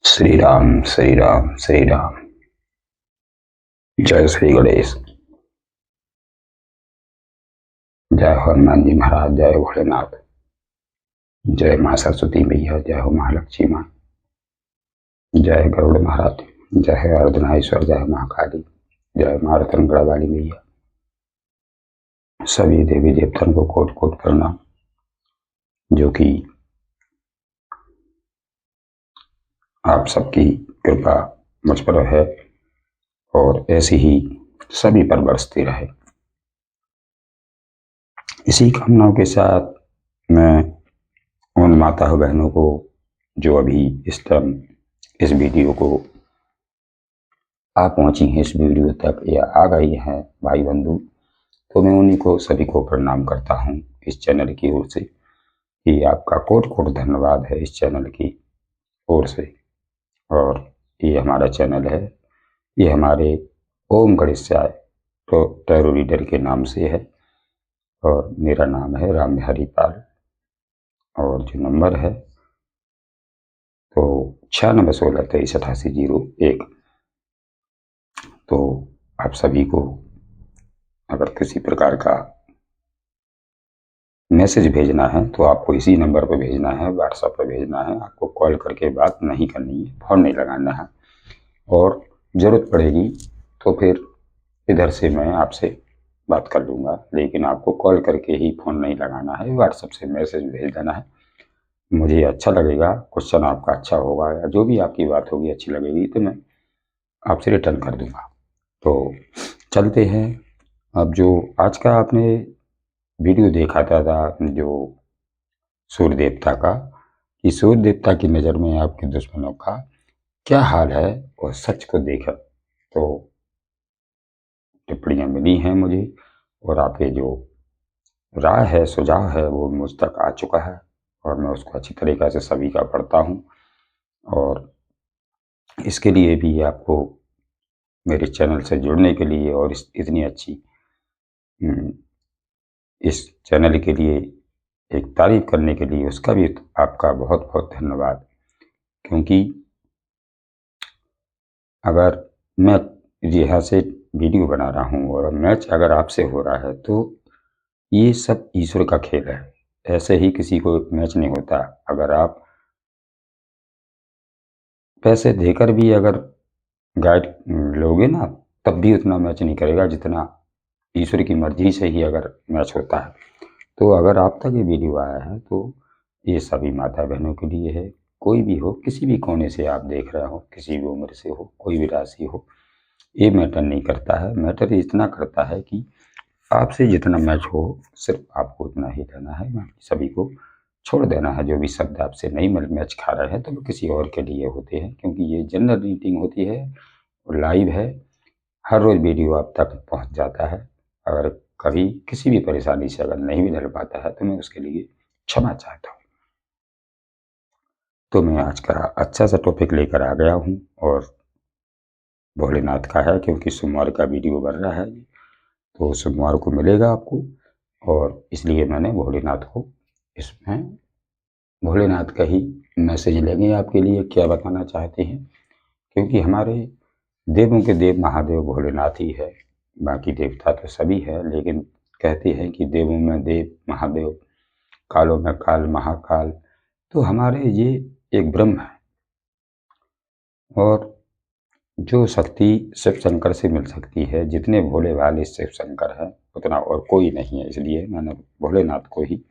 श्री राम श्री राम श्री राम। जय श्री गणेश। जय हो हनुमान जी महाराज। जय हो भोलेनाथ। जय माँ सरस्वती मैया। जय हो महालक्ष्मी माँ। जय गरुड़ महाराज। जय है अर्धनारीश्वर। जय महाकाली। जय माँ रतनगढ़ वाली मैया। सभी देवी देवताओं को कोट कोट प्रणाम, जो कि आप सबकी कृपा मुझ पर है और ऐसी ही सभी पर बरसती रहे। इसी कामनाओं के साथ मैं उन माता बहनों को जो अभी इस टाइम इस वीडियो को आ पहुंची हैं इस वीडियो तक या आ गई हैं भाई बंधु, तो मैं उन्हीं को सभी को प्रणाम करता हूं इस चैनल की ओर से कि आपका कोट कोट धन्यवाद है इस चैनल की ओर से। और ये हमारा चैनल है, ये हमारे ओम गणेशाय तो टैरो रीडर के नाम से है और मेरा नाम है राम बिहारी पाल। और जो नंबर है तो 9616238801। तो आप सभी को अगर किसी प्रकार का मैसेज भेजना है तो आपको इसी नंबर पर भेजना है, व्हाट्सएप पर भेजना है। आपको कॉल करके बात नहीं करनी है, फ़ोन नहीं लगाना है। और ज़रूरत पड़ेगी तो फिर इधर से मैं आपसे बात कर लूँगा, लेकिन आपको कॉल करके ही फ़ोन नहीं लगाना है, व्हाट्सएप से मैसेज भेज देना है। मुझे अच्छा लगेगा, क्वेश्चन आपका अच्छा होगा या जो भी आपकी बात होगी अच्छी लगेगी तो मैं आपसे रिटर्न कर दूँगा। तो चलते हैं। अब जो आज का आपने वीडियो देखा था जो सूर्य देवता का, कि सूर्य देवता की नज़र में आपके दुश्मनों का क्या हाल है, और सच को देखा तो टिप्पणियाँ मिली हैं मुझे, और आपके जो राय है सुझाव है वो मुझ तक आ चुका है और मैं उसको अच्छी तरीक़ा से सभी का पढ़ता हूँ। और इसके लिए भी आपको मेरे चैनल से जुड़ने के लिए और इतनी अच्छी इस चैनल के लिए एक तारीफ करने के लिए उसका भी आपका बहुत बहुत धन्यवाद। क्योंकि अगर मैं यहाँ से वीडियो बना रहा हूँ और मैच अगर आपसे हो रहा है तो ये सब ईश्वर का खेल है। ऐसे ही किसी को मैच नहीं होता। अगर आप पैसे देकर भी अगर गाइड लोगे ना तब भी उतना मैच नहीं करेगा जितना ईश्वर की मर्जी से ही अगर मैच होता है। तो अगर आप तक ये वीडियो आया है तो ये सभी माता बहनों के लिए है। कोई भी हो, किसी भी कोने से आप देख रहे हो, किसी भी उम्र से हो, कोई भी राशि हो, ये मैटर नहीं करता है। मैटर इतना करता है कि आपसे जितना मैच हो सिर्फ आपको उतना ही लेना है, बाकी सभी को छोड़ देना है। जो भी शब्द आपसे नहीं मैच खा रहे हैं तो वो किसी और के लिए होते हैं, क्योंकि ये जनरल रीडिंग होती है और लाइव है। हर रोज़ वीडियो आप तक पहुंच जाता है। अगर कभी किसी भी परेशानी से अगर नहीं भी निकल पाता है तो मैं उसके लिए क्षमा चाहता हूँ। तो मैं आज का अच्छा सा टॉपिक लेकर आ गया हूँ और भोलेनाथ का है, क्योंकि सोमवार का वीडियो बन रहा है तो सोमवार को मिलेगा आपको। और इसलिए मैंने भोलेनाथ को इसमें भोलेनाथ का ही मैसेज लेंगे आपके लिए, क्या बताना चाहते हैं। क्योंकि हमारे देवों के देव महादेव भोलेनाथ ही है। बाकी देवता तो सभी है, लेकिन कहते हैं कि देवों में देव महादेव, कालों में काल महाकाल। तो हमारे ये एक ब्रह्म है और जो शक्ति शिव शंकर से मिल सकती है, जितने भोले भाले शिव शंकर हैं उतना और कोई नहीं है। इसलिए मैंने भोलेनाथ को ही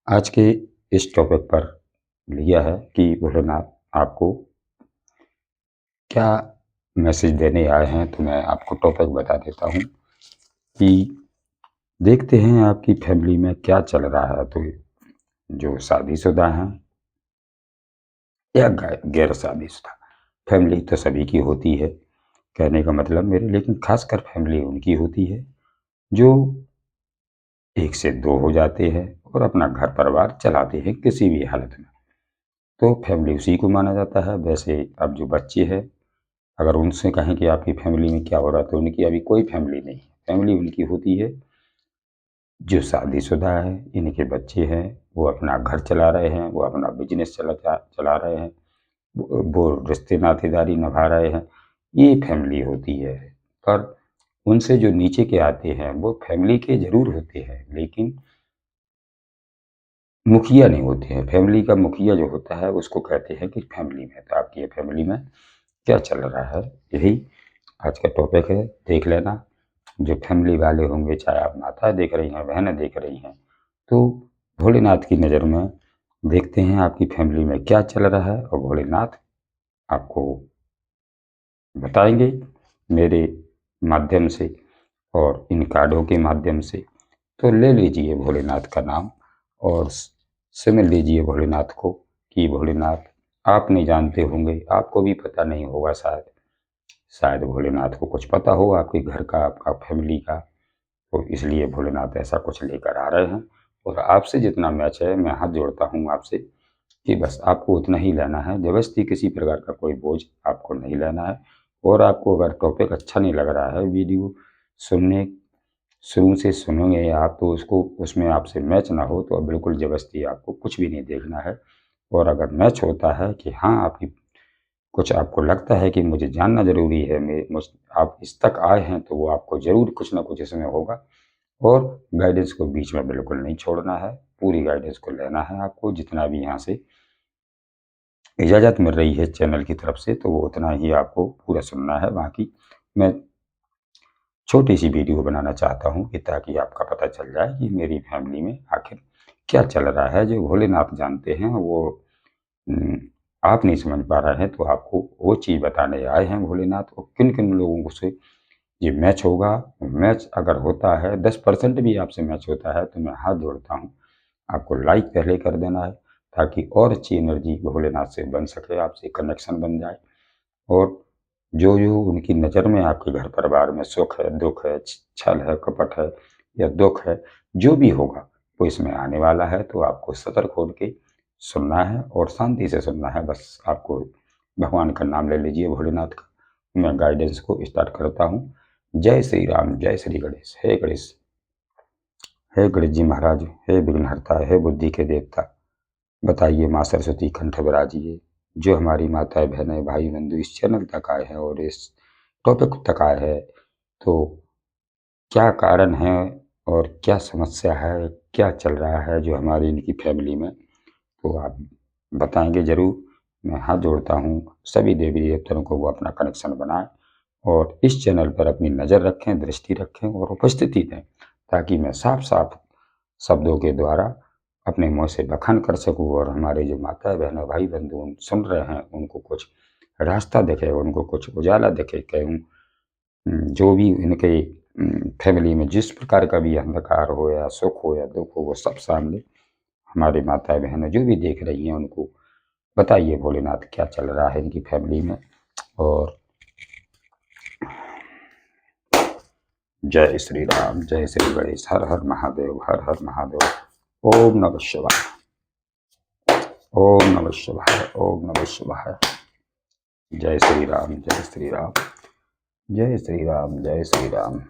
आज के इस टॉपिक पर लिया है कि भोलेनाथ आपको क्या मैसेज देने आए हैं। तो मैं आपको टॉपिक बता देता हूँ कि देखते हैं आपकी फैमिली में क्या चल रहा है। तो जो शादीशुदा हैं या गैर शादीशुदा, फैमिली तो सभी की होती है, कहने का मतलब मेरे, लेकिन खासकर फैमिली उनकी होती है जो एक से दो हो जाते हैं और अपना घर परिवार चलाते हैं किसी भी हालत में। तो फैमिली उसी को माना जाता है। वैसे अब जो बच्चे हैं, अगर उनसे कहें कि आपकी फैमिली में क्या हो रहा है तो उनकी अभी कोई फैमिली नहीं है। फैमिली उनकी होती है जो शादीशुदा है, इनके बच्चे हैं, वो अपना घर चला रहे हैं, वो अपना बिजनेस चला रहे हैं, वो रिश्ते नातेदारी निभा रहे हैं, ये फैमिली होती है। पर उनसे जो नीचे के आते हैं वो फैमिली के ज़रूर होते हैं, लेकिन मुखिया नहीं होते हैं। फैमिली का मुखिया जो होता है उसको कहते हैं कि फैमिली में, तो आपकी ये फैमिली में क्या चल रहा है, यही आज का टॉपिक है। देख लेना, जो फैमिली वाले होंगे, चाहे आप माता देख रही हैं, बहनें देख रही हैं, तो भोलेनाथ की नज़र में देखते हैं आपकी फैमिली में क्या चल रहा है, और भोलेनाथ आपको बताएंगे मेरे माध्यम से और इन कार्डों के माध्यम से। तो ले लीजिए भोलेनाथ का नाम और सिमर लीजिए भोलेनाथ को कि भोलेनाथ, आप नहीं जानते होंगे, आपको भी पता नहीं होगा, शायद शायद भोलेनाथ को कुछ पता हो आपके घर का, आपका फैमिली का, तो इसलिए भोलेनाथ ऐसा कुछ लेकर आ रहे हैं। और आपसे जितना मैच है, मैं हाथ जोड़ता हूँ आपसे कि बस आपको उतना ही लेना है, ज़बरदस्ती किसी प्रकार का कोई बोझ आपको नहीं लेना है। और आपको अगर टॉपिक अच्छा नहीं लग रहा है, वीडियो सुनने शुरू से सुनोगे आप, तो उसको उसमें आपसे मैच ना हो, तो अब बिल्कुल ज़बरदस्ती आपको कुछ भी नहीं देखना है। और अगर मैच होता है कि हाँ, आपकी कुछ आपको लगता है कि मुझे जानना ज़रूरी है, आप इस तक आए हैं, तो वो आपको ज़रूर कुछ ना कुछ इसमें होगा। और गाइडेंस को बीच में बिल्कुल नहीं छोड़ना है, पूरी गाइडेंस को लेना है आपको। जितना भी यहाँ से इजाज़त मिल रही है चैनल की तरफ से, तो वो उतना ही आपको पूरा सुनना है। बाकी मैं छोटी सी वीडियो बनाना चाहता हूँ कि ताकि आपका पता चल जाए कि मेरी फैमिली में आखिर क्या चल रहा है। जो भोलेनाथ जानते हैं वो हम्म, आप नहीं समझ पा रहे हैं, तो आपको वो चीज़ बताने आए हैं भोलेनाथ। और किन किन लोगों से ये मैच होगा, मैच अगर होता है 10% भी आपसे मैच होता है, तो मैं हाथ जोड़ता हूँ, आपको लाइक पहले कर देना है, ताकि और अच्छी एनर्जी भोलेनाथ से बन सके, आपसे कनेक्शन बन जाए। और जो जो उनकी नज़र में आपके घर परिवार में सुख है, दुख है, छल है, कपट है या दुख है, जो भी होगा वो इसमें आने वाला है। तो आपको सतर्क होकर के सुनना है और शांति से सुनना है। बस आपको भगवान का नाम ले लीजिए, भोलेनाथ का। मैं गाइडेंस को स्टार्ट करता हूँ। जय श्री राम, जय श्री गणेश। हे गणेश, हे गणेश जी महाराज, हे विघ्नहर्ता, हे बुद्धि के देवता, बताइए माँ सरस्वती कंठ विराजिए। जो हमारी माताएं, बहनें, भाई बंधु इस चैनल तक आए हैं और इस टॉपिक तक आए हैं, तो क्या कारण है और क्या समस्या है, क्या चल रहा है जो हमारी इनकी फैमिली में, तो आप बताएंगे ज़रूर। मैं हाथ जोड़ता हूँ सभी देवी देवताओं को, वो अपना कनेक्शन बनाएं और इस चैनल पर अपनी नज़र रखें, दृष्टि रखें और उपस्थिति दें, ताकि मैं साफ साफ शब्दों के द्वारा अपने मुँह से बखान कर सकूँ और हमारे जो माता बहनों, भाई बंधु सुन रहे हैं, उनको कुछ रास्ता दिखे, उनको कुछ उजाला दिखे। कहूँ जो भी इनके फैमिली में जिस प्रकार का भी अंधकार हो या सुख हो या दुख हो, वो सब सामने हमारी माताएं बहनें जो भी देख रही हैं, उनको बताइए भोलेनाथ क्या चल रहा है इनकी फैमिली में। और जय श्री राम, जय श्री गणेश, हर हर महादेव, हर हर महादेव। ओम नमः शिवाय, ओम नमः शिवाय, ओम नमः शिवाय। जय श्री राम, जय श्री राम, जय श्री राम, जय श्री राम।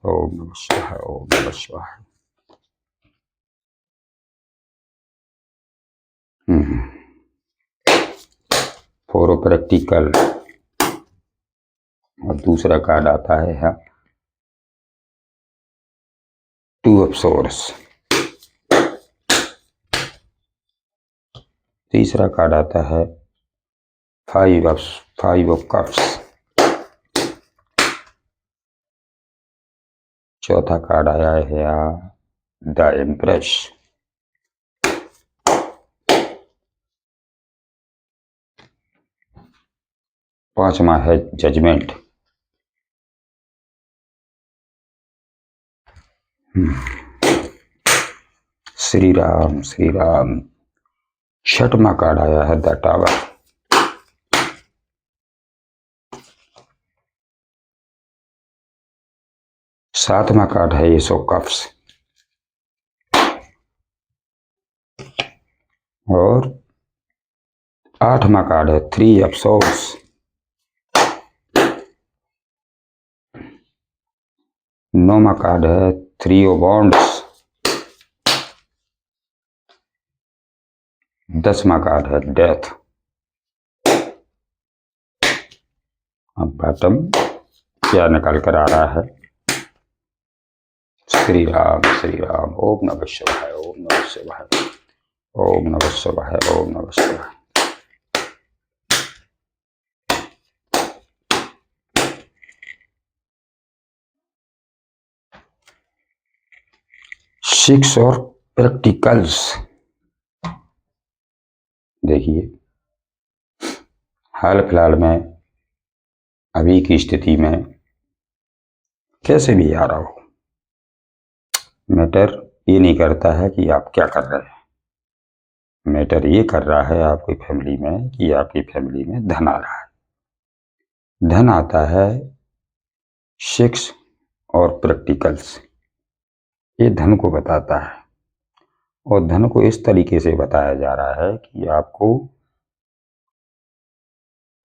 ओम नमः शिवाय, ओम नमः शिवाय। For practical. और दूसरा कार्ड आता है यहाँ टू ऑफ सोर्स। तीसरा कार्ड आता है फाइव ऑफ कप्स। चौथा कार्ड आया है यहाँ द एम्प्रेस। पांचवा है जजमेंट। श्री राम, श्री राम। छठवां कार्ड आया है द टावर। सातवां कार्ड है एस ऑफ कप्स। और आठवां कार्ड है थ्री ऑफ सोर्स। नौवां कार्ड है थ्री ऑफ वॉन्ड्स। 10वां कार्ड है डेथ। अब बॉटम क्या निकल कर आ रहा है? श्री राम श्री राम। ओम नमः शिवाय ओम नमः शिवाय ओम नमः शिवाय ओम नमः शिवाय। सिक्स और प्रैक्टिकल्स। देखिए, हाल फिलहाल में अभी की स्थिति में कैसे भी आ रहा हो, मैटर ये नहीं करता है कि आप क्या कर रहे हैं। मैटर ये कर रहा है आपकी फैमिली में कि आपकी फैमिली में धन आ रहा है। धन आता है सिक्स और प्रैक्टिकल्स, ये धन को बताता है। और धन को इस तरीके से बताया जा रहा है कि आपको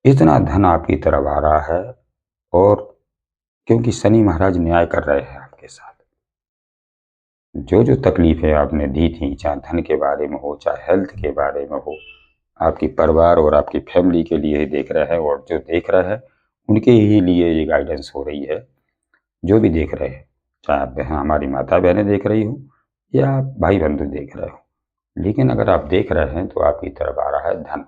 इतना धन आपकी तरफ आ रहा है, और क्योंकि शनि महाराज न्याय कर रहे हैं आपके साथ, जो जो तकलीफें आपने दी थी, चाहे धन के बारे में हो, चाहे हेल्थ के बारे में हो, आपकी परिवार और आपकी फैमिली के लिए ही देख रहे हैं, और जो देख रहे हैं उनके ही लिए ये गाइडेंस हो रही है। जो भी देख रहे हैं, चाहे आप हमारी माता बहनें देख रही हो या आप भाई बंधु देख रहे हो, लेकिन अगर आप देख रहे हैं तो आपकी तरफ आ रहा है धन,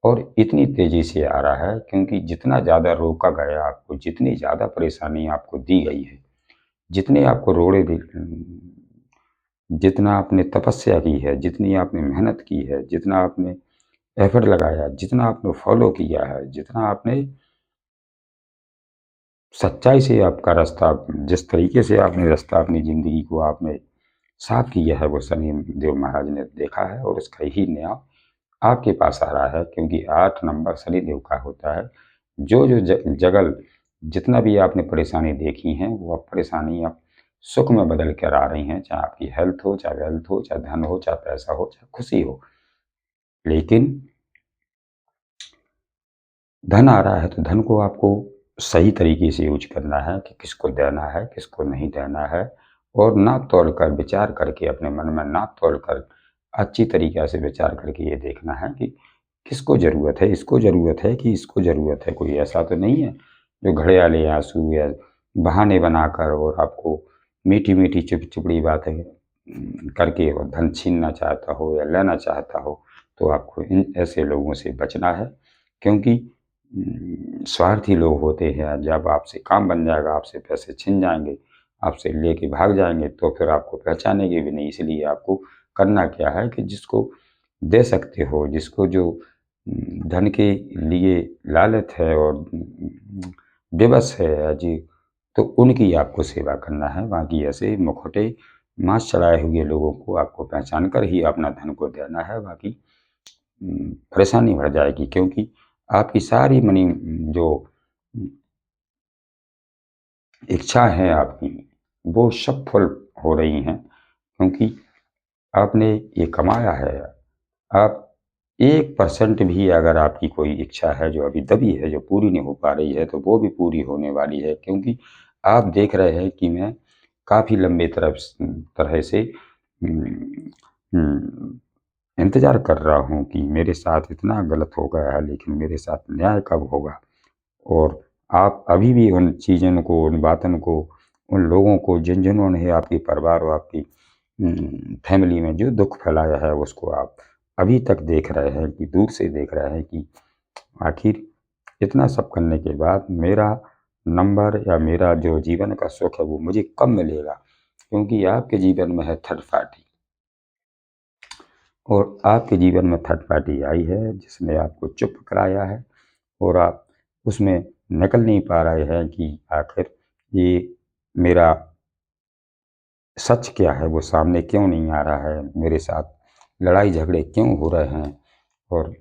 और इतनी तेजी से आ रहा है क्योंकि जितना ज़्यादा रोका गया आपको, जितनी ज़्यादा परेशानी आपको दी गई है, जितने आपको रोड़े जितना आपने तपस्या की है, जितनी आपने मेहनत की है, जितना आपने एफर्ट लगाया, जितना आपने फॉलो किया है, जितना आपने सच्चाई से आपका रास्ता, जिस तरीके से आपने रास्ता अपनी ज़िंदगी को आपने साफ किया है, वो शनि देव महाराज ने देखा है, और उसका ही न्याय आपके पास आ रहा है। क्योंकि 8 नंबर शनि देव का होता है। जो जो जगल जितना भी आपने परेशानी देखी है, वो अब परेशानी अब सुख में बदल कर आ रही हैं, चाहे आपकी हेल्थ हो, चाहे वेल्थ हो, चाहे धन हो, चाहे पैसा हो, चाहे खुशी हो। लेकिन धन आ रहा है तो धन को आपको सही तरीके से यूज करना है कि किसको देना है, किसको नहीं देना है, और नाप तोल कर विचार करके, अपने मन में नाप तोल कर अच्छी तरीके से विचार करके ये देखना है कि किसको ज़रूरत है, इसको ज़रूरत है कि इसको ज़रूरत है। कोई ऐसा तो नहीं है जो घड़ियाले आंसू या बहाने बनाकर और आपको मीठी मीठी चुपड़ी बातें करके और धन छीनना चाहता हो या लेना चाहता हो, तो आपको इन ऐसे लोगों से बचना है। क्योंकि स्वार्थी लोग होते हैं, जब आपसे काम बन जाएगा, आपसे पैसे छिन जाएंगे, आपसे लेके भाग जाएंगे, तो फिर आपको पहचानेंगे भी नहीं। इसलिए आपको करना क्या है कि जिसको दे सकते हो, जिसको जो धन के लिए लालच है और बेबस है जी, तो उनकी आपको सेवा करना है। बाकी ऐसे मुखौटे मांस चढ़ाए हुए लोगों को आपको पहचान कर ही अपना धन को देना है। बाकी परेशानी बढ़ जाएगी, क्योंकि आपकी सारी मनी जो इच्छा है आपकी, वो सब फुल हो रही हैं, क्योंकि आपने ये कमाया है। आप 1% भी अगर आपकी कोई इच्छा है जो अभी दबी है, जो पूरी नहीं हो पा रही है, तो वो भी पूरी होने वाली है। क्योंकि आप देख रहे हैं कि मैं काफ़ी लंबे तरह से इंतज़ार कर रहा हूँ कि मेरे साथ इतना गलत हो गया है, लेकिन मेरे साथ न्याय कब होगा। और आप अभी भी उन चीज़ों को, उन बातों को, उन लोगों को जिन्होंने आपके परिवार और आपकी फैमिली में जो दुख फैलाया है, उसको आप अभी तक देख रहे हैं कि दूर से देख रहे हैं कि आखिर इतना सब करने के बाद मेरा नंबर या मेरा जो जीवन का सुख है वो मुझे कब मिलेगा। क्योंकि आपके जीवन में है थर्ड पार्टी, और आपके जीवन में थर्ड पार्टी आई है जिसने आपको चुप कराया है, और आप उसमें निकल नहीं पा रहे हैं कि आखिर ये मेरा सच क्या है, वो सामने क्यों नहीं आ रहा है, मेरे साथ लड़ाई झगड़े क्यों हो रहे हैं। और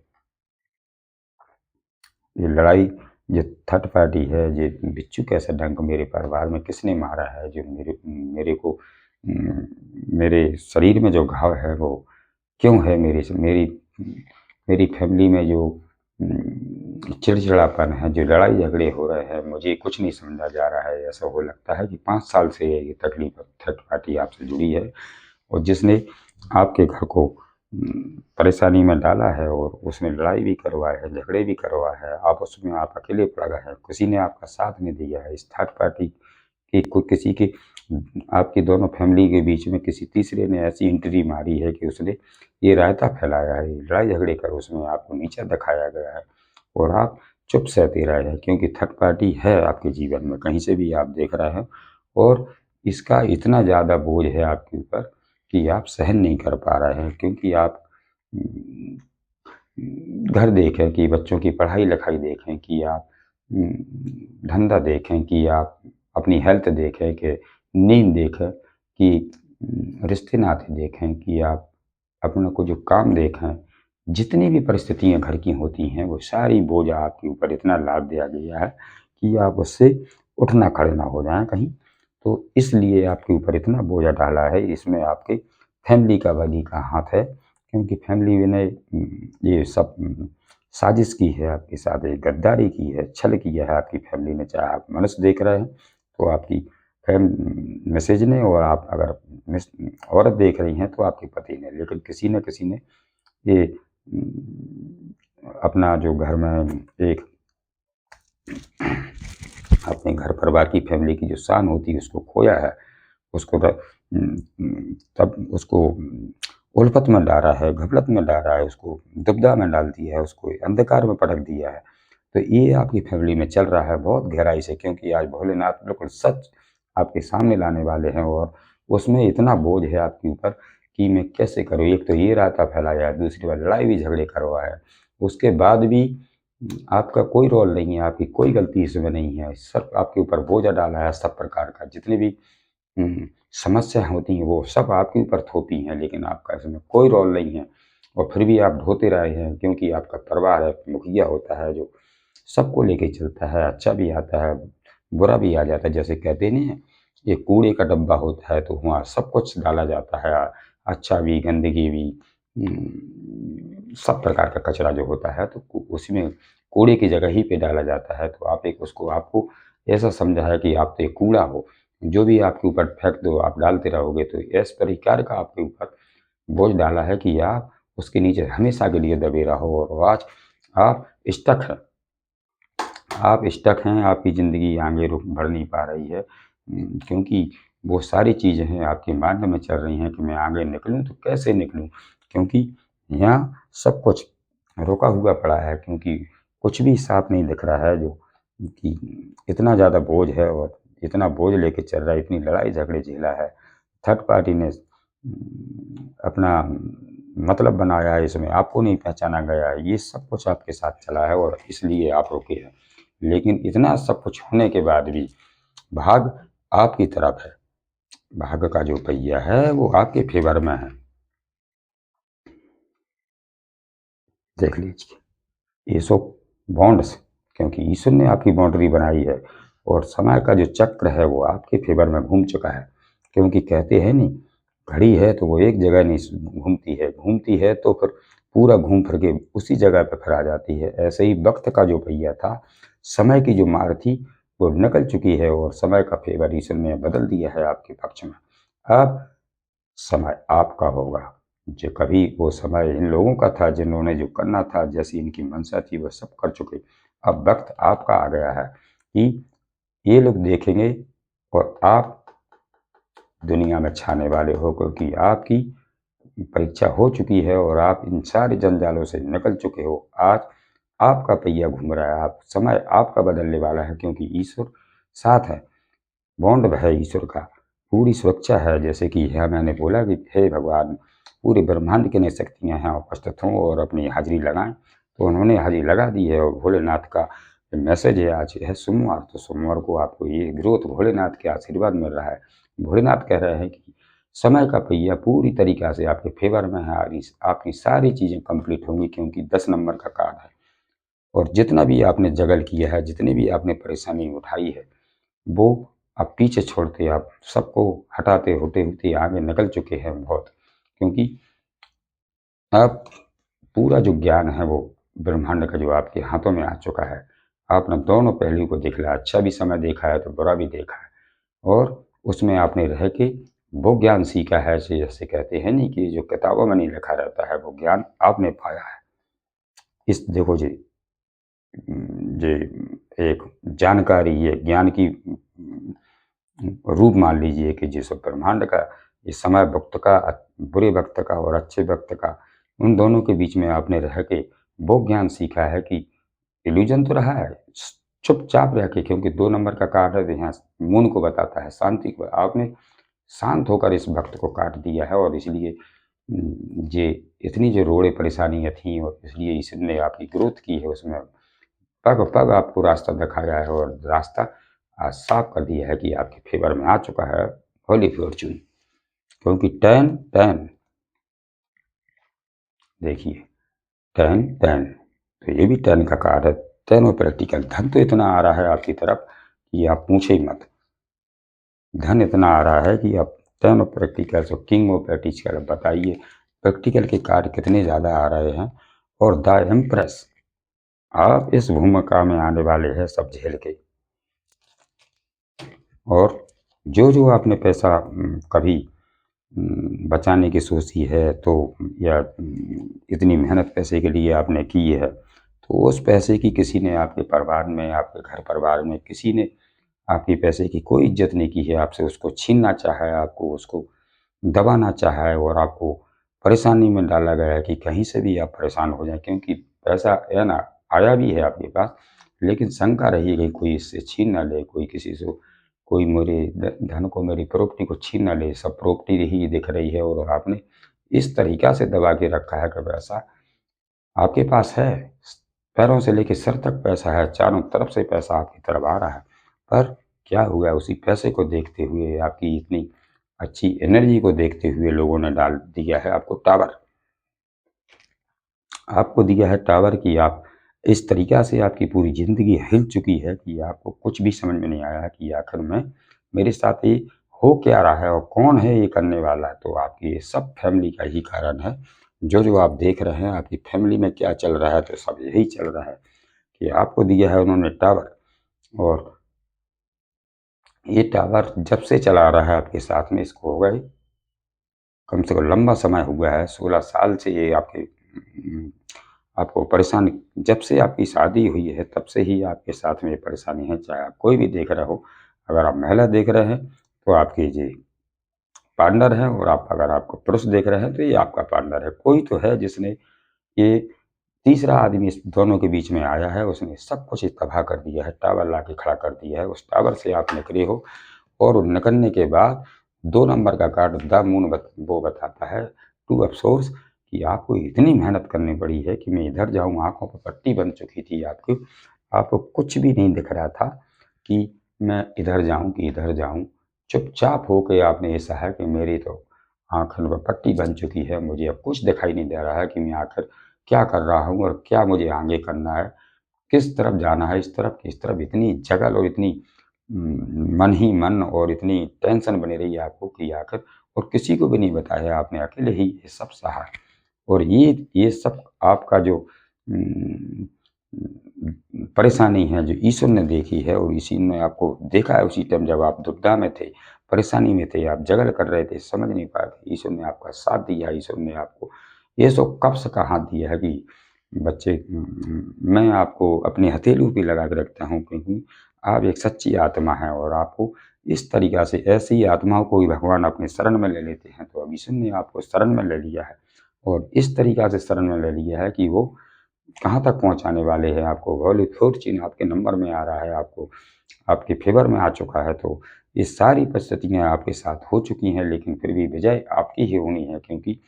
ये लड़ाई, ये थर्ड पार्टी है, ये बिच्छू कैसा डंक मेरे परिवार में किसने मारा है, जो मेरे को मेरे शरीर में जो घाव है वो क्यों है, मेरी मेरी फैमिली में जो चिड़चिड़ापन है, जो लड़ाई झगड़े हो रहे हैं, मुझे कुछ नहीं समझा जा रहा है। ऐसा हो लगता है कि 5 साल से ये तकलीफ थर्ड पार्टी आपसे जुड़ी है, और जिसने आपके घर को परेशानी में डाला है और उसमें लड़ाई भी करवाया है, झगड़े भी करवाए हैं, आपस में आप अकेले पड़ गए हैं, किसी ने आपका साथ नहीं दिया है। इस थर्ड पार्टी की कोई किसी की आपकी दोनों फैमिली के बीच में किसी तीसरे ने ऐसी एंट्री मारी है कि उसने ये रायता फैलाया है, लड़ाई झगड़े कर उसमें आपको नीचा दिखाया गया है और आप चुप सहते रहे हैं, क्योंकि थर्ड पार्टी है आपके जीवन में, कहीं से भी आप देख रहे हैं और इसका इतना ज़्यादा बोझ है आपके ऊपर कि आप सहन नहीं कर पा रहे हैं, क्योंकि आप घर देखें कि बच्चों की पढ़ाई लिखाई देखें, कि आप धंधा देखें, कि आप अपनी हेल्थ देखें, कि नींद देखें, कि रिश्ते नाते देखें, कि आप अपने को जो काम देखें, जितनी भी परिस्थितियाँ घर की होती हैं वो सारी बोझ आपके ऊपर इतना लाद दिया गया है कि आप उससे उठना खड़े ना हो जाएं कहीं। तो इसलिए आपके ऊपर इतना बोझा डाला है, इसमें आपके फैमिली का बड़ी का हाथ है, क्योंकि फैमिली ने ये सब साजिश की है आपके साथ, एक गद्दारी की है, छल किया है आपकी फैमिली ने। चाहे आप मनुष्य देख रहे हैं तो आपकी मैसेज ने, और आप अगर औरत देख रही हैं तो आपके पति ने, लेकिन किसी न किसी ने ये अपना जो घर में एक अपने घर परिवार की फैमिली की जो शान होती है उसको खोया है, उसको तब उसको उल्फत में डाला है, घपलत में डाला है, उसको दुविधा में डाल दिया है, उसको अंधकार में पटक दिया है। तो ये आपकी फैमिली में चल रहा है बहुत गहराई से, क्योंकि आज भोलेनाथ बिल्कुल सच आपके सामने लाने वाले हैं और उसमें इतना बोझ है आपके ऊपर कि मैं कैसे करूँ। एक तो ये रायता फैलाया है, दूसरी बार लड़ाई भी झगड़े करवाया है, उसके बाद भी आपका कोई रोल नहीं है, आपकी कोई गलती इसमें नहीं है, सब आपके ऊपर बोझा डाला है सब प्रकार का। जितनी भी समस्या होती हैं वो सब आपके ऊपर थोपी हैं, लेकिन आपका इसमें कोई रोल नहीं है और फिर भी आप ढोते रहे हैं, क्योंकि आपका परिवार है, मुखिया होता है जो सबको लेके चलता है, अच्छा भी आता है, बुरा भी आ जाता है। जैसे कहते नहीं है, ये कूड़े का डब्बा होता है तो वहाँ सब कुछ डाला जाता है, अच्छा भी, गंदगी भी, सब प्रकार का कचरा जो होता है तो उसमें कूड़े की जगह ही पे डाला जाता है। तो आप एक उसको आपको ऐसा समझा है कि आप तो एक कूड़ा हो, जो भी आपके ऊपर फेंक दो आप डालते रहोगे, तो इस प्रकार का आपके ऊपर बोझ डाला है कि आप उसके नीचे हमेशा के लिए दबे रहो। और आज आप स्टक हैं, आप स्टक हैं, आपकी ज़िंदगी आगे रुक बढ़ नहीं पा रही है, क्योंकि वो सारी चीज़ें हैं आपके माइंड में चल रही हैं कि मैं आगे निकलूँ तो कैसे निकलूँ, क्योंकि यहाँ सब कुछ रुका हुआ पड़ा है, क्योंकि कुछ भी साफ नहीं दिख रहा है, जो कि इतना ज़्यादा बोझ है और इतना बोझ लेके चल रहा है, इतनी लड़ाई झगड़े झेला है, थर्ड पार्टी ने अपना मतलब बनाया है, इसमें आपको नहीं पहचाना गया है, ये सब कुछ आपके साथ चला है और इसलिए आप रुके हैं। लेकिन इतना सब कुछ होने के बाद भी भाग आपकी तरफ है, भाग्य का जो पहिया है वो आपके फेवर में है। देख लीजिए ये सब बॉन्ड्स, क्योंकि ईश्वर ने आपकी बाउंड्री बनाई है और समय का जो चक्र है वो आपके फेवर में घूम चुका है, क्योंकि कहते हैं नहीं, घड़ी है तो वो एक जगह नहीं घूमती है, घूमती है तो फिर पूरा घूम फिर के उसी जगह पे फिर आ जाती है। ऐसे ही वक्त का जो पहिया था, समय की जो मार थी वो निकल चुकी है और समय का फेवर ईश्वर ने बदल दिया है आपके पक्ष में। अब समय आपका होगा, जो कभी वो समय इन लोगों का था जिन्होंने जो करना था, जैसी इनकी मंशा थी वो सब कर चुके। अब वक्त आपका आ गया है कि ये लोग देखेंगे और आप दुनिया में छाने वाले हो, क्योंकि आपकी परीक्षा हो चुकी है और आप इन सारे जंजालों से निकल चुके हो। आज आपका पहिया घूम रहा है, आप समय आपका बदलने वाला है, क्योंकि ईश्वर साथ है, बॉन्ड है ईश्वर का, पूरी सुरक्षा है। जैसे कि यहाँ मैंने बोला कि हे भगवान, पूरे ब्रह्मांड की नई शक्तियाँ हैं उपस्थित हों और अपनी हाजिरी लगाएं, तो उन्होंने हाजिरी लगा दी है। और भोलेनाथ का मैसेज है, आज है सोमवार, तो सोमवार को आपको ये ग्रोथ भोलेनाथ के आशीर्वाद मिल रहा है। भोलेनाथ कह रहे हैं कि समय का पहिया पूरी तरीक़ा से आपके फेवर में है, आपकी सारी चीज़ें कंप्लीट होंगी, क्योंकि 10 नंबर का कार्ड है और जितना भी आपने जगल किया है, जितनी भी आपने परेशानी उठाई है, वो आप पीछे छोड़ते, आप सबको हटाते होते-होते आगे निकल चुके हैं बहुत, क्योंकि अब पूरा जो ज्ञान है वो ब्रह्मांड का जो आपके हाथों में आ चुका है। आपने दोनों पहलू को देख लिया, अच्छा भी समय देखा है तो बुरा भी देखा है, और उसमें आपने रह के वो ज्ञान सीखा है, जैसे कहते हैं नहीं कि जो किताबों में नहीं लिखा रहता है वो ज्ञान आपने पाया है। इस देखो जी, ये एक जानकारी, ये ज्ञान की रूप मान लीजिए कि जिस ब्रह्मांड का, इस समय वक्त का, बुरे वक्त का और अच्छे वक्त का, उन दोनों के बीच में आपने रह के वो ज्ञान सीखा है कि इल्यूजन तो रहा है, चुपचाप रह के, क्योंकि 2 नंबर का कार्ड है, यहाँ मून को बताता है शांति को। आपने शांत होकर इस वक्त को काट दिया है, और इसलिए ये इतनी जो रोड़े परेशानियाँ थी, और इसलिए ईश्वर ने आपकी ग्रोथ की है, उसमें पग पग आपको रास्ता दिखाया है, और रास्ता आज साफ कर दिया है कि आपके फेवर में आ चुका है होली फॉर्चून। क्योंकि 10 10 देखिए 10 10, तो ये भी 10 का कार्ड है। 10 और प्रैक्टिकल धन तो इतना आ रहा है आपकी तरफ कि आप पूछे ही मत। धन इतना आ रहा है कि आप 10 ऑफ प्रैक्टिकल और किंग ऑफ प्रैक्टिकल, बताइए प्रैक्टिकल के कार्ड कितने ज़्यादा आ रहे हैं। और द एम्प्रेस, आप इस भूमिका में आने वाले हैं सब झेल के। और जो जो आपने पैसा कभी बचाने की सोची है, तो या इतनी मेहनत पैसे के लिए आपने की है, तो उस पैसे की किसी ने आपके परिवार में, आपके घर परिवार में किसी ने आपकी पैसे की कोई इज्जत नहीं की है, आपसे उसको छीनना चाहा है, आपको उसको दबाना चाहा है, और आपको परेशानी में डाला गया है कि कहीं से भी आप परेशान हो जाएं, क्योंकि पैसा है ना, आया भी है आपके पास, लेकिन शंका रही गई कोई इससे छीन ना ले, कोई किसी से, कोई मेरे धन को, मेरी प्रॉपर्टी को छीन ना ले, सब प्रॉपर्टी ही दिख रही है, और आपने इस तरीका से दबा के रखा है कि पैसा आपके पास है, पैरों से लेके सर तक पैसा है, चारों तरफ से पैसा आपकी तरफ आ रहा है। पर क्या हुआ, उसी पैसे को देखते हुए, आपकी इतनी अच्छी एनर्जी को देखते हुए, लोगों ने डाल दिया है आपको टावर। आपको दिया है टावर कि आप इस तरीका से, आपकी पूरी ज़िंदगी हिल चुकी है कि आपको कुछ भी समझ में नहीं आया है कि आखिर में मेरे साथ ये हो क्या रहा है और कौन है ये करने वाला है। तो आपकी ये सब फैमिली का ही कारण है। जो आप देख रहे हैं आपकी फैमिली में क्या चल रहा है, तो सब यही चल रहा है कि आपको दिया है उन्होंने टावर। और ये टावर जब से चला रहा है आपके साथ में, इसको हो गए कम से कम लंबा समय हुआ है, 16 साल से ये आपके आपको परेशान, जब से आपकी शादी हुई है तब से ही आपके साथ में ये परेशानी है। चाहे आप कोई भी देख रहे हो, अगर आप महिला देख रहे हैं तो आपके ये पार्टनर है, और आप अगर आपको पुरुष देख रहे हैं तो ये आपका पार्टनर है। कोई तो है जिसने, ये तीसरा आदमी इस दोनों के बीच में आया है, उसने सब कुछ तबाह कर दिया है, टावर ला के खड़ा कर दिया है। उस टावर से आप निकले हो, और निकलने के बाद 2 नंबर का कार्ड द मून वो बताता है टू अफसोस कि आपको इतनी मेहनत करनी पड़ी है कि मैं इधर जाऊँ, आँखों पर पट्टी बन चुकी थी आपकी, आपको कुछ भी नहीं दिख रहा था कि मैं इधर जाऊँ कि इधर जाऊँ। चुपचाप होके आपने ये सहा कि मेरी तो आँखों पर पट्टी बन चुकी है, मुझे अब कुछ दिखाई नहीं दे रहा है कि मैं आखिर क्या कर रहा हूँ और क्या मुझे आगे करना है, किस तरफ जाना है, इस तरफ कि इस तरफ। इतनी जगल और इतनी मन ही मन, और इतनी टेंशन बनी रही आपको कि आखिर, और किसी को भी नहीं बताया आपने, अकेले ही ये सब सहा। और ये सब आपका जो परेशानी है, जो ईश्वर ने देखी है, और इसी ने आपको देखा है उसी टाइम जब आप दुविधा में थे, परेशानी में थे, आप जगल कर रहे थे, समझ नहीं पा रहे थे। ईश्वर ने आपका साथ दिया, ईश्वर ने आपको ये सब कब्ज़ का हाथ दिया है कि बच्चे, मैं आपको अपने हथेलियों पे लगा के रखता हूँ, क्योंकि आप एक सच्ची आत्मा हैं, और आपको इस तरीक़ा से, ऐसी आत्माओं को भी भगवान अपने शरण में ले लेते हैं। तो अब ईश्वर ने आपको शरण में ले लिया है, और इस तरीक़ा से शरण में ले लिया है कि वो कहाँ तक पहुँचाने वाले हैं आपको। होली फॉर्च्यून आपके नंबर में आ रहा है, आपको आपके फ़ेवर में आ चुका है। तो ये सारी परिस्थितियाँ आपके साथ हो चुकी हैं, लेकिन फिर भी विजय आपकी ही होनी है, क्योंकि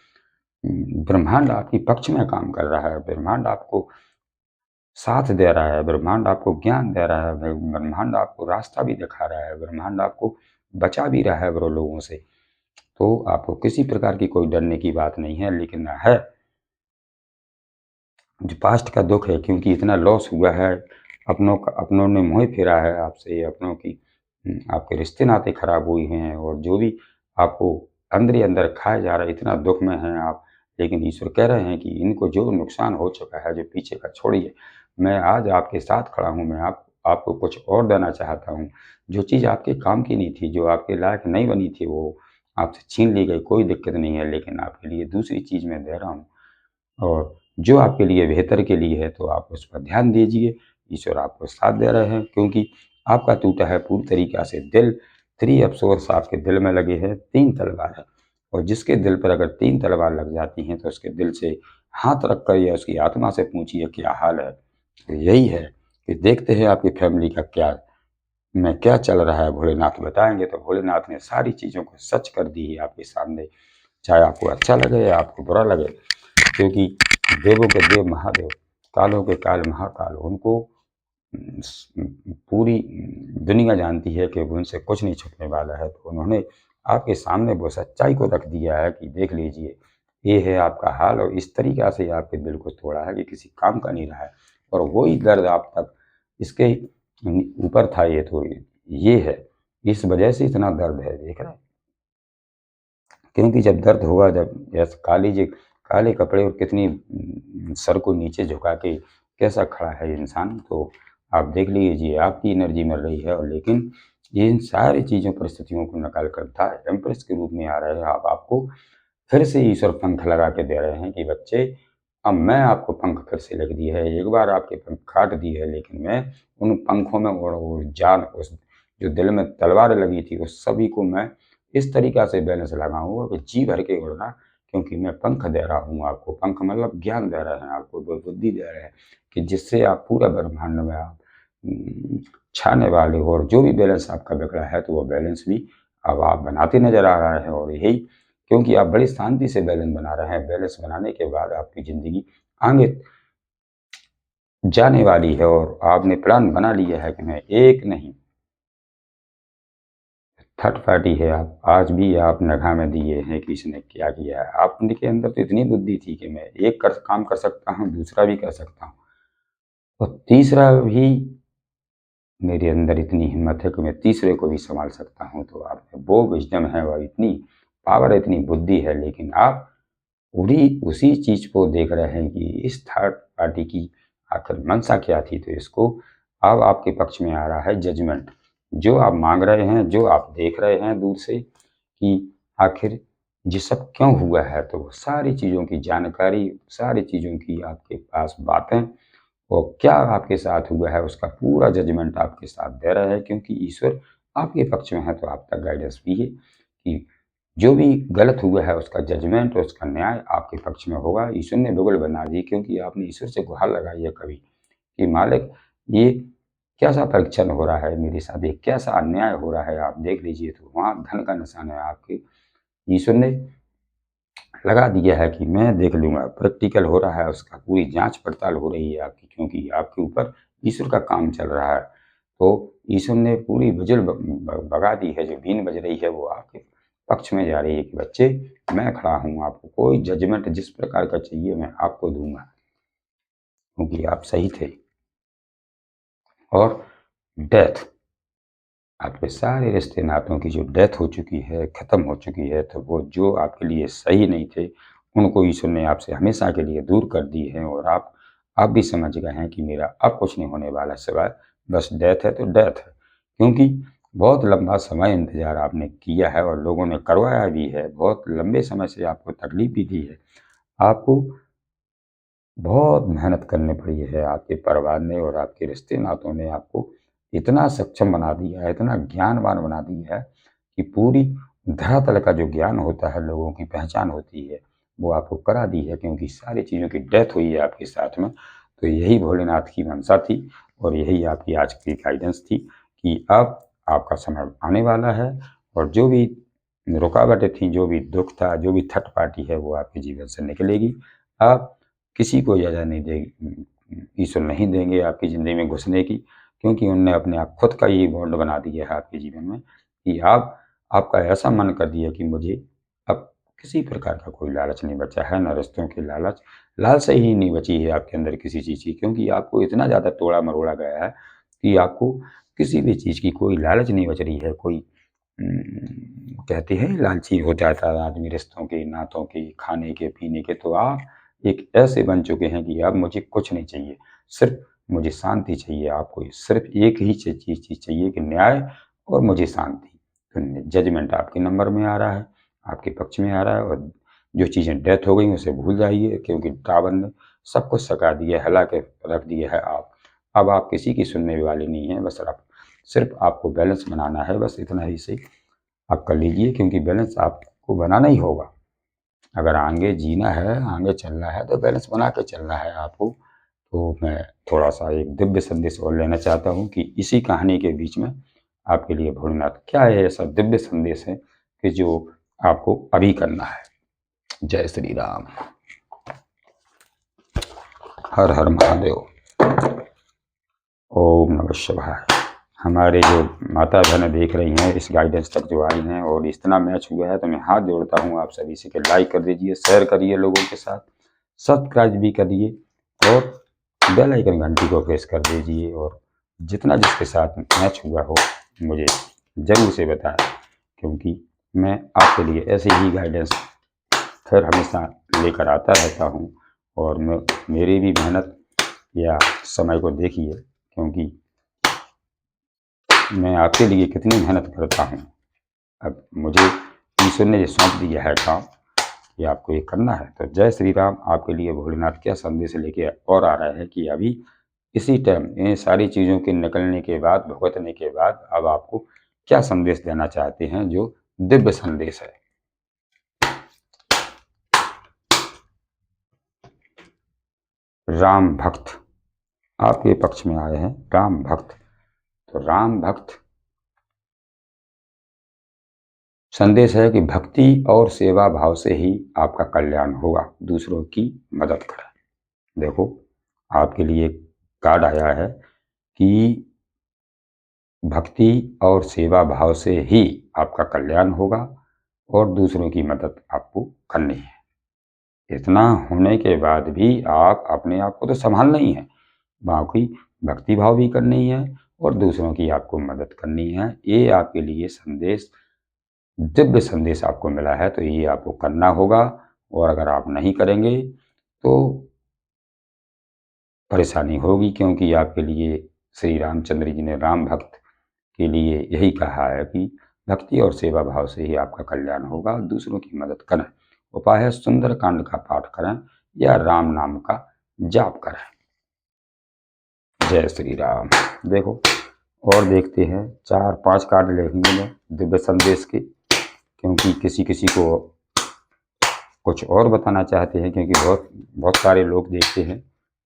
ब्रह्मांड आपके पक्ष में काम कर रहा है। ब्रह्मांड आपको साथ दे रहा है, ब्रह्मांड आपको ज्ञान दे रहा है, ब्रह्मांड आपको रास्ता भी दिखा रहा है, ब्रह्मांड आपको बचा भी रहा है बुरे लोगों से। तो आपको किसी प्रकार की कोई डरने की बात नहीं है, लेकिन है जो पास्ट का दुःख है, क्योंकि इतना लॉस हुआ है, अपनों ने मोह फेरा है आपसे, अपनों की आपके रिश्ते नाते खराब हुए हैं, और जो भी आपको अंदर ही अंदर खाए जा रहा है, इतना दुःख में हैं आप। लेकिन ईश्वर कह रहे हैं कि इनको जो नुकसान हो चुका है, जो पीछे का छोड़िए, मैं आज आपके साथ खड़ा हूँ, मैं आपको कुछ और देना चाहता हूँ। जो चीज़ आपके काम की नहीं थी, जो आपके लायक नहीं बनी थी, वो आपसे छीन ली गई, कोई दिक्कत नहीं है, लेकिन आपके लिए दूसरी चीज़ मैं दे रहा हूँ और जो आपके लिए बेहतर के लिए है, तो आप उस पर ध्यान दीजिए। ईश्वर आपको साथ दे रहे हैं, क्योंकि आपका टूटा है पूरी तरीक़ा से दिल। 3 ऑफ सोर्स आपके दिल में लगे हैं, 3 तलवार है, और जिसके दिल पर अगर 3 तलवार लग जाती हैं, तो उसके दिल से हाथ रख कर या उसकी आत्मा से पूछिए क्या हाल है। तो यही है कि देखते हैं आपकी फैमिली का क्या चल रहा है, भोलेनाथ बताएँगे। तो भोलेनाथ ने सारी चीज़ों को सच कर दी है आपके सामने, चाहे आपको अच्छा लगे या आपको बुरा लगे, क्योंकि देवों के देव महादेव, कालों के काल महाकाल, उनको पूरी दुनिया जानती है कि उनसे कुछ नहीं छुपने वाला है। तो उन्होंने आपके सामने वो सच्चाई को रख दिया है कि देख लीजिए, ये है आपका हाल, और इस तरीक़ा से आपके दिल को तोड़ा है कि किसी काम का नहीं रहा है, और वही दर्द आप तक इसके ऊपर था। ये तो ये है, इस वजह से इतना दर्द है, देख रहे हैं? क्योंकि जब दर्द होगा, जब जैसे काले कपड़े और कितनी सर को नीचे झुका के कैसा खड़ा है इंसान, तो आप देख लीजिए आपकी एनर्जी मिल रही है, और लेकिन ये इन सारी चीज़ों परिस्थितियों को नकल करता है, एम्प्रेस के रूप में आ रहे हैं। आप आपको फिर से ईश्वर पंख लगा के दे रहे हैं कि बच्चे, अब मैं आपको पंख फिर से लग दिए है। एक बार आपके पंख काट दिए है, लेकिन मैं उन पंखों में वो जान, उस जो दिल में तलवार लगी थी, उस सभी को मैं इस तरीक़ा से बैलेंस लगाऊँगा कि जी भर के उड़ना, क्योंकि मैं पंख दे रहा हूँ आपको। पंख मतलब ज्ञान दे रहे हैं आपको, बुद्धि दे रहे हैं कि जिससे आप पूरा ब्रह्मांड में आप छाने वाले हो, और जो भी बैलेंस आपका बिगड़ा है, तो वो बैलेंस भी अब आप बनाते नज़र आ रहे हैं। और यही क्योंकि आप बड़ी शांति से बैलेंस बना रहे हैं, बैलेंस बनाने के बाद आपकी ज़िंदगी आगे जाने वाली है, और आपने प्लान बना लिया है कि मैं एक नहीं, थर्ड पार्टी है। आप आज भी आप नगहा में दिए हैं कि इसने क्या किया है। आपने के अंदर तो इतनी बुद्धि थी कि मैं एक काम कर सकता हूँ, दूसरा भी कर सकता हूँ, और तीसरा भी मेरे अंदर इतनी हिम्मत है कि मैं तीसरे को भी संभाल सकता हूँ। तो आप में वो विज़डम है, वो इतनी पावर है, इतनी बुद्धि है, लेकिन आप उसी चीज़ को देख रहे हैं कि इस थर्ड पार्टी की आखिर मंशा क्या थी। तो इसको अब आपके पक्ष में आ रहा है जजमेंट। जो आप मांग रहे हैं, जो आप देख रहे हैं दूर से कि आखिर ये सब क्यों हुआ है, तो सारी चीज़ों की जानकारी, सारी चीज़ों की आपके पास बातें, और क्या आपके साथ हुआ है उसका पूरा जजमेंट आपके साथ दे रहा है, क्योंकि ईश्वर आपके पक्ष में है। तो आप तक गाइडेंस भी है कि जो भी गलत हुआ है उसका जजमेंट और उसका न्याय आपके पक्ष में होगा। ईश्वर ने बिल्कुल बना दी, क्योंकि आपने ईश्वर से गुहार लगाई है कभी कि मालिक, ये कैसा परीक्षण हो रहा है मेरे साथ, ये कैसा अन्याय हो रहा है, आप देख लीजिए। तो वहाँ धन का निशान है आपके, ईश्वर ने लगा दिया है कि मैं देख लूँगा। प्रैक्टिकल हो रहा है, उसका पूरी जाँच पड़ताल हो रही है आपकी, क्योंकि आपके ऊपर ईश्वर का काम चल रहा है। तो ईश्वर ने पूरी बिजुल भगा दी है, जो बीन बज रही है वो आपके पक्ष में जा रही है कि बच्चे, मैं खड़ा हूँ, आपको कोई जजमेंट जिस प्रकार का चाहिए मैं आपको दूँगा, क्योंकि आप सही थे। और डेथ, आपके सारे रिश्ते नातों की जो डेथ हो चुकी है, ख़त्म हो चुकी है, तो वो जो आपके लिए सही नहीं थे, उनको ईश्वर ने आपसे हमेशा के लिए दूर कर दी है, और आप भी समझ गए हैं कि मेरा अब कुछ नहीं होने वाला, सिवाय बस डेथ है तो डेथ है। क्योंकि बहुत लंबा समय इंतज़ार आपने किया है, और लोगों ने करवाया भी है, बहुत लंबे समय से आपको तकलीफ़ भी दी है। आपको बहुत मेहनत करनी पड़ी है, आपके परिवार ने और आपके रिश्ते नातों ने आपको इतना सक्षम बना दिया है, इतना ज्ञानवान बना दिया है कि पूरी धरातल का जो ज्ञान होता है, लोगों की पहचान होती है, वो आपको करा दी है, क्योंकि सारी चीज़ों की डेथ हुई है आपके साथ में। तो यही भोलेनाथ की मंशा थी, और यही आपकी आज की गाइडेंस थी कि अब आपका समय आने वाला है, और जो भी रुकावटें थीं, जो भी दुःख था, जो भी थर्ड पार्टी है, वो आपके जीवन से निकलेगी। आप किसी को इजाज़त नहीं ईश्वर नहीं देंगे आपकी ज़िंदगी में घुसने की, क्योंकि उनने अपने आप खुद का ही बॉन्ड बना दिया है आपके जीवन में कि आपका ऐसा मन कर दिया कि मुझे अब किसी प्रकार का कोई लालच नहीं बचा है, ना रिश्तों की लालसा ही नहीं बची है आपके अंदर किसी चीज़ की, क्योंकि आपको इतना ज़्यादा तोड़ा-मरोड़ा गया है कि आपको किसी भी चीज़ की कोई लालच नहीं बच रही है। कोई कहते हैं लालची हो जाता है आदमी रिश्तों के, नातों के, खाने के, पीने के। तो आप एक ऐसे बन चुके हैं कि अब मुझे कुछ नहीं चाहिए, सिर्फ़ मुझे शांति चाहिए। आपको सिर्फ़ एक ही चीज़ चाहिए कि न्याय और मुझे शांति। तो जजमेंट आपके नंबर में आ रहा है। आपके पक्ष में आ रहा है। और जो चीज़ें डेथ हो गई उसे भूल जाइए, क्योंकि टावर ने सब कुछ सका दिया, हिला के रख दिया है। अब आप किसी की सुनने वाले नहीं हैं। बस आप सिर्फ आपको बैलेंस बनाना है, बस इतना ही से आप कर लीजिए, क्योंकि बैलेंस आपको बनाना ही होगा। अगर आगे जीना है, आगे चलना है, तो बैलेंस बना के चलना है आपको। तो मैं थोड़ा सा एक दिव्य संदेश और लेना चाहता हूँ कि इसी कहानी के बीच में आपके लिए भोलेनाथ क्या है ऐसा दिव्य संदेश है कि जो आपको अभी करना है। जय श्री राम। हर हर महादेव। ओम नमः शिवाय। हमारे जो माता बहनें देख रही हैं, इस गाइडेंस तक जो आई हैं और इतना मैच हुआ है, तो मैं हाथ जोड़ता हूँ आप सभी से कि लाइक कर दीजिए, शेयर करिए लोगों के साथ, सब्सक्राइब भी करिए और बेल आइकन घंटी को प्रेस कर दीजिए। और जितना जिसके साथ मैच हुआ हो मुझे ज़रूर से बताएं, क्योंकि मैं आपके लिए ऐसे ही गाइडेंस फिर हमेशा लेकर आता रहता हूँ। और मेरी भी मेहनत या समय को देखिए, क्योंकि मैं आपके लिए कितनी मेहनत करता हूँ। अब मुझे ईश्वर ने सौंप दिया है काम कि आपको ये करना है। तो जय श्री राम। आपके लिए भोलेनाथ क्या संदेश लेके और आ रहा है कि अभी इसी टाइम इन सारी चीज़ों के निकलने के बाद, भुगतने के बाद, अब आपको क्या संदेश देना चाहते हैं, जो दिव्य संदेश है। राम भक्त आपके पक्ष में आए हैं, राम भक्त। तो राम भक्त संदेश है कि भक्ति और सेवा भाव से ही आपका कल्याण होगा। दूसरों की मदद करें। देखो, आपके लिए कार्ड आया है कि भक्ति और सेवा भाव से ही आपका कल्याण होगा और दूसरों की मदद आपको करनी है। इतना होने के बाद भी आप अपने आप को तो संभालना ही है, बाकी भक्ति भाव भी करनी है और दूसरों की आपको मदद करनी है। ये आपके लिए संदेश, दिव्य संदेश आपको मिला है, तो ये आपको करना होगा। और अगर आप नहीं करेंगे तो परेशानी होगी, क्योंकि आपके लिए श्री रामचंद्र जी ने राम भक्त के लिए यही कहा है कि भक्ति और सेवा भाव से ही आपका कल्याण होगा। दूसरों की मदद करें। उपाय है सुंदर कांड का पाठ करें या राम नाम का जाप करें। जय श्री राम। देखो, और देखते हैं 4-5 कार्ड लेंगे मैं दिव्य संदेश के, क्योंकि किसी किसी को कुछ और बताना चाहते हैं, क्योंकि बहुत बहुत सारे लोग देखते हैं।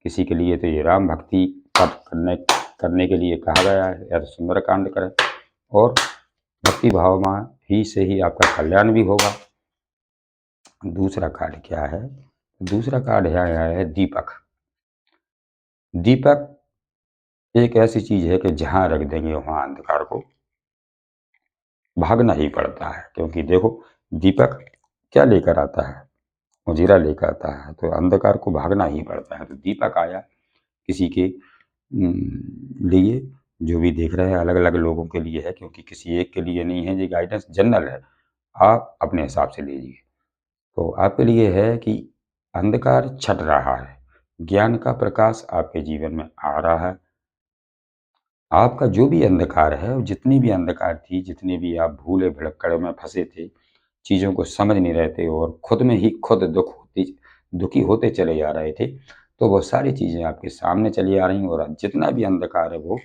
किसी के लिए तो ये राम भक्ति पाठ करने के लिए कहा गया है, या तो सुंदर कांड करें और भक्ति भाव में ही से ही आपका कल्याण भी होगा। दूसरा कार्ड क्या है? दूसरा कार्ड है दीपक। दीपक एक ऐसी चीज है कि जहां रख देंगे वहां अंधकार को भागना ही पड़ता है। क्योंकि देखो, दीपक क्या लेकर आता है? उजिरा लेकर आता है, तो अंधकार को भागना ही पड़ता है। तो दीपक आया किसी के लिए, जो भी देख रहे हैं अलग अलग लोगों के लिए है, क्योंकि किसी एक के लिए नहीं है। ये गाइडेंस जनरल है, आप अपने हिसाब से लीजिए। तो आपके लिए है कि अंधकार छट रहा है, ज्ञान का प्रकाश आपके जीवन में आ रहा है। आपका जो भी अंधकार है, जितनी भी अंधकार थी, जितने भी आप भूले भुलक्कड़ में फंसे थे, चीज़ों को समझ नहीं रहे थे और खुद में ही खुद दुखी होते चले जा रहे थे, तो वो सारी चीज़ें आपके सामने चली आ रही हैं। और जितना भी अंधकार है वो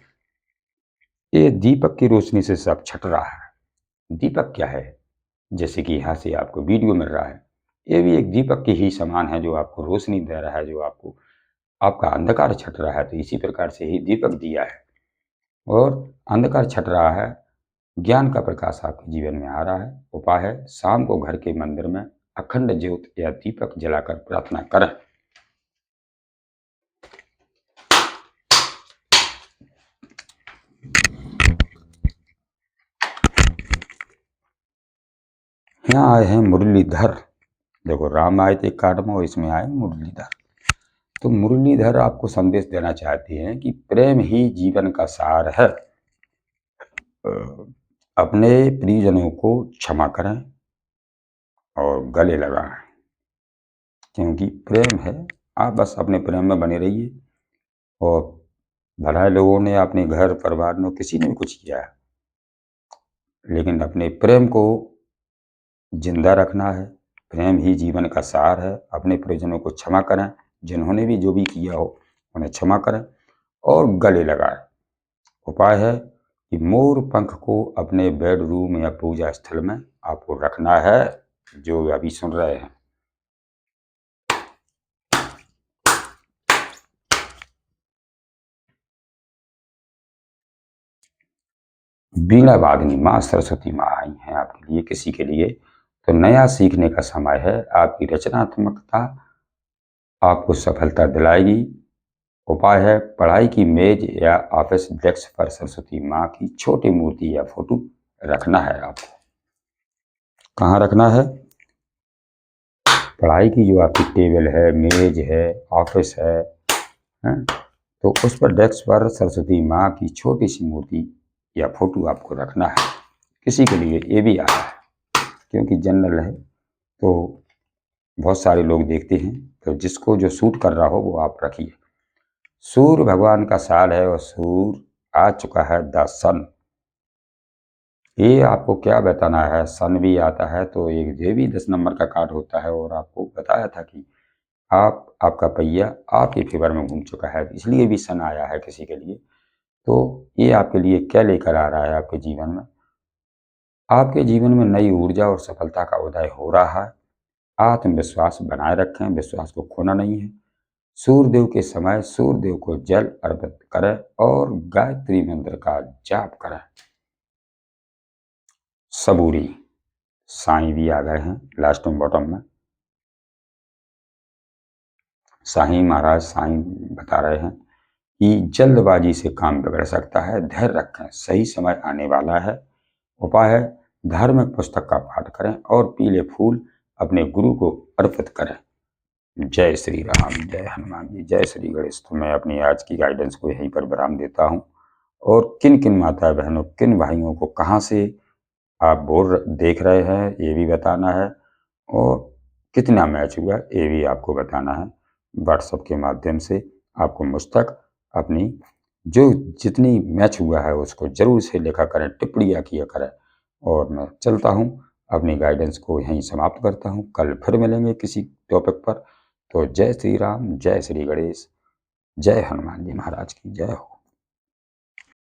ये दीपक की रोशनी से सब छट रहा है। दीपक क्या है? जैसे कि यहाँ से आपको वीडियो मिल रहा है, ये भी एक दीपक के ही समान है, जो आपको रोशनी दे रहा है, जो आपको आपका अंधकार छट रहा है। तो इसी प्रकार से ही दीपक दिया है और अंधकार छट रहा है, ज्ञान का प्रकाश आपके जीवन में आ रहा है। उपाय है शाम को घर के मंदिर में अखंड ज्योत या दीपक जलाकर प्रार्थना करें। यहाँ आए हैं मुरलीधर। देखो, राम आए थे कार्ड में और इसमें आए मुरलीधर। तो मुरलीधर आपको संदेश देना चाहते हैं कि प्रेम ही जीवन का सार है। अपने प्रियजनों को क्षमा करें और गले लगाएं, क्योंकि प्रेम है। आप बस अपने प्रेम में बने रहिए। और भला लोगों ने अपने घर परिवार में किसी ने भी कुछ किया है, लेकिन अपने प्रेम को जिंदा रखना है। प्रेम ही जीवन का सार है। अपने परिजनों को क्षमा करें, जिन्होंने भी जो भी किया हो उन्हें क्षमा करें और गले लगाएं। उपाय है कि मोर पंख को अपने बेडरूम या पूजा स्थल में आपको रखना है, जो अभी सुन रहे हैं। वीणा वादिनी माँ सरस्वती माँ आई हैं आपके लिए, किसी के लिए तो नया सीखने का समय है। आपकी रचनात्मकता आपको सफलता दिलाएगी। उपाय है पढ़ाई की मेज या ऑफिस डेस्क पर सरस्वती माँ की छोटी मूर्ति या फोटो रखना है। आपको कहाँ रखना है? पढ़ाई की जो आपकी टेबल है, मेज है, ऑफिस है, तो उस पर डेस्क पर सरस्वती माँ की छोटी सी मूर्ति या फोटो आपको रखना है। किसी के लिए ये भी आया है, क्योंकि जनरल है तो बहुत सारे लोग देखते हैं, तो जिसको जो सूट कर रहा हो वो आप रखिए। सूर्य भगवान का साल है और सूर्य आ चुका है, द सन। ये आपको क्या बताना है? सन भी आता है तो ये भी 10 नंबर का कार्ड होता है, और आपको बताया था कि आपका पहिया आपके फेवर में घूम चुका है, इसलिए भी सन आया है किसी के लिए। तो ये आपके लिए क्या लेकर आ रहा है आपके जीवन में? आपके जीवन में नई ऊर्जा और सफलता का उदय हो रहा है। आत्मविश्वास बनाए रखें, विश्वास को खोना नहीं है। सूर्यदेव के समय सूर्यदेव को जल अर्पित करें और गायत्री मंत्र का जाप करें। सबूरी साईं भी आ गए हैं लास्ट में बॉटम में। साईं महाराज साईं बता रहे हैं कि जल्दबाजी से काम बिगड़ सकता है, धैर्य रखें, सही समय आने वाला है। उपाय है धार्मिक पुस्तक का पाठ करें और पीले फूल अपने गुरु को अर्पित करें। जय श्री राम, जय हनुमान जी, जय श्री गणेश। तो मैं अपनी आज की गाइडेंस को यहीं पर विराम देता हूँ। और किन किन माता बहनों, किन भाइयों को कहाँ से आप बोल देख रहे हैं ये भी बताना है, और कितना मैच हुआ ये भी आपको बताना है। व्हाट्सएप के माध्यम से आपको मुझ तक अपनी जो जितनी मैच हुआ है उसको जरूर से लिखा करें, टिप्पणियाँ किया करें। और मैं चलता हूँ, अपनी गाइडेंस को यहीं समाप्त करता हूँ। कल फिर मिलेंगे किसी टॉपिक पर। तो जय श्री राम, जय श्री गणेश, जय हनुमान जी महाराज की जय हो।